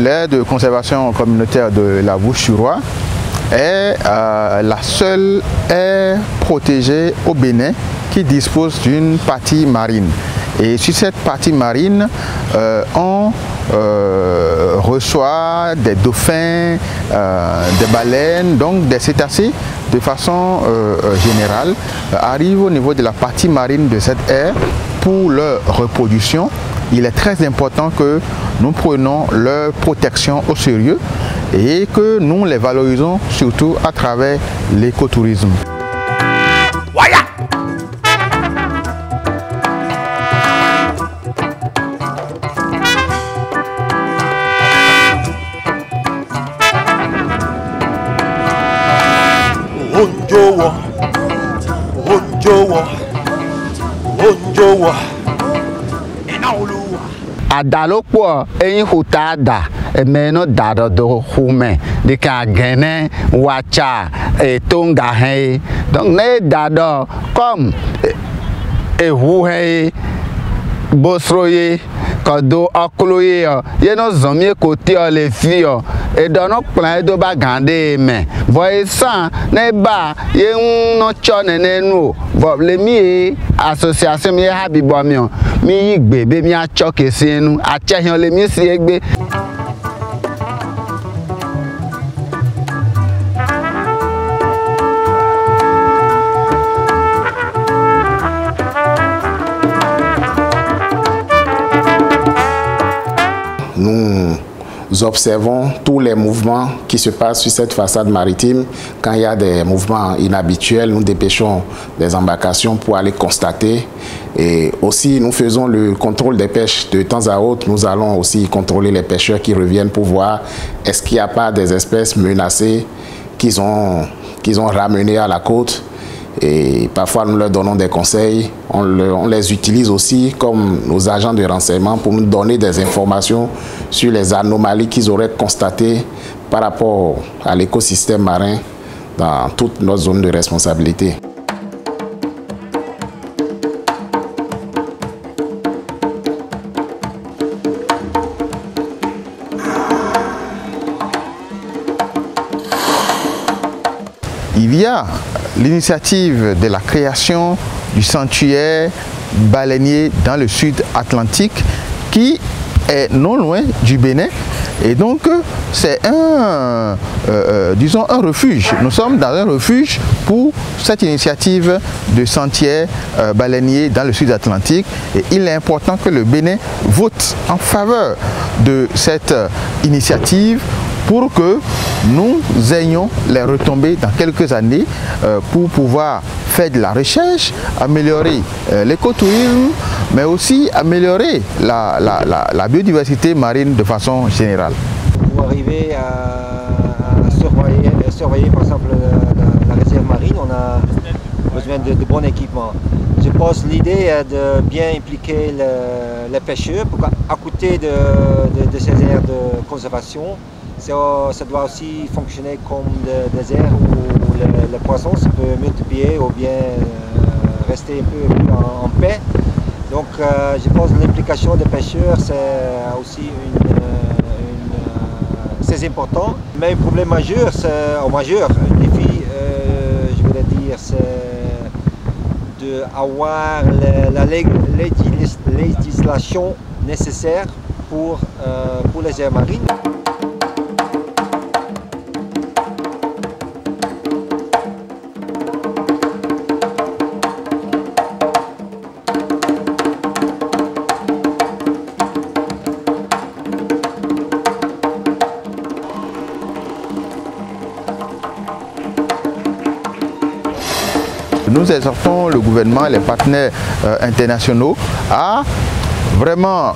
l'aire de conservation communautaire de la Bouches-du-Roi est la seule aire protégée au Bénin qui dispose d'une partie marine. Et sur cette partie marine, on reçoit des dauphins, des baleines, donc des cétacés de façon générale, arrivent au niveau de la partie marine de cette aire pour leur reproduction. Il est très important que nous prenions leur protection au sérieux et que nous les valorisons surtout à travers l'écotourisme. Adalokpo eyin hutada emeno dadodo hume de ka gene wacha etonga he donc ne dado comme ehuhe bosroye kodo okloye ye no zomie koti le fio e dono plan do ba gande me voisan ne ba ye no chone nenu vo le mi association mi habibo mi mi gbebe mi a choke sinu a chehion le mi si egbe. Nous observons tous les mouvements qui se passent sur cette façade maritime. Quand il y a des mouvements inhabituels, nous dépêchons des embarcations pour aller constater. Et aussi, nous faisons le contrôle des pêches. De temps à autre, nous allons aussi contrôler les pêcheurs qui reviennent pour voir est-ce qu'il n'y a pas des espèces menacées qu'ils ont ramenées à la côte. Et parfois, nous leur donnons des conseils. On les utilise aussi comme nos agents de renseignement pour nous donner des informations sur les anomalies qu'ils auraient constatées par rapport à l'écosystème marin dans toute notre zone de responsabilité. Il y a l'initiative de la création du sanctuaire baleinier dans le sud Atlantique qui est non loin du Bénin et donc c'est disons un refuge. Nous sommes dans un refuge pour cette initiative de sanctuaire baleinier dans le sud Atlantique et il est important que le Bénin vote en faveur de cette initiative pour que nous ayons les retombées dans quelques années pour pouvoir faire de la recherche, améliorer l'écotourisme, mais aussi améliorer la biodiversité marine de façon générale. Pour arriver à surveiller par exemple la réserve marine, on a besoin de bons équipements. Je pense l'idée est de bien impliquer les pêcheurs pour qu'à côté de ces aires de conservation, ça doit aussi fonctionner comme des aires où les poissons se peuvent multiplier ou bien rester un peu en paix. Donc je pense que l'implication des pêcheurs c'est aussi c'est important. Mais un problème majeur, un défi, je voulais dire, c'est d'avoir la législation nécessaire pour les aires marines. Nous exhortons le gouvernement et les partenaires internationaux à vraiment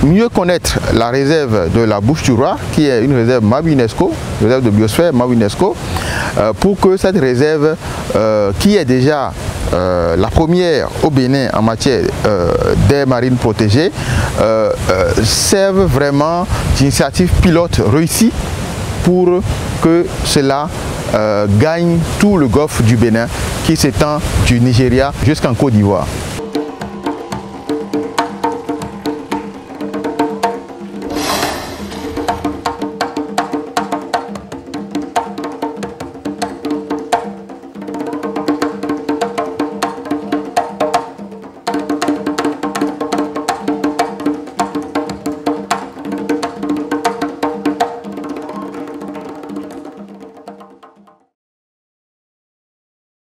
mieux connaître la réserve de la Bouches-du-Roi, qui est une réserve MAB-UNESCO, réserve de biosphère MAB-UNESCO, pour que cette réserve, qui est déjà la première au Bénin en matière d'aires marines protégées, serve vraiment d'initiative pilote réussie pour que cela gagne tout le golfe du Bénin qui s'étend du Nigeria jusqu'en Côte d'Ivoire.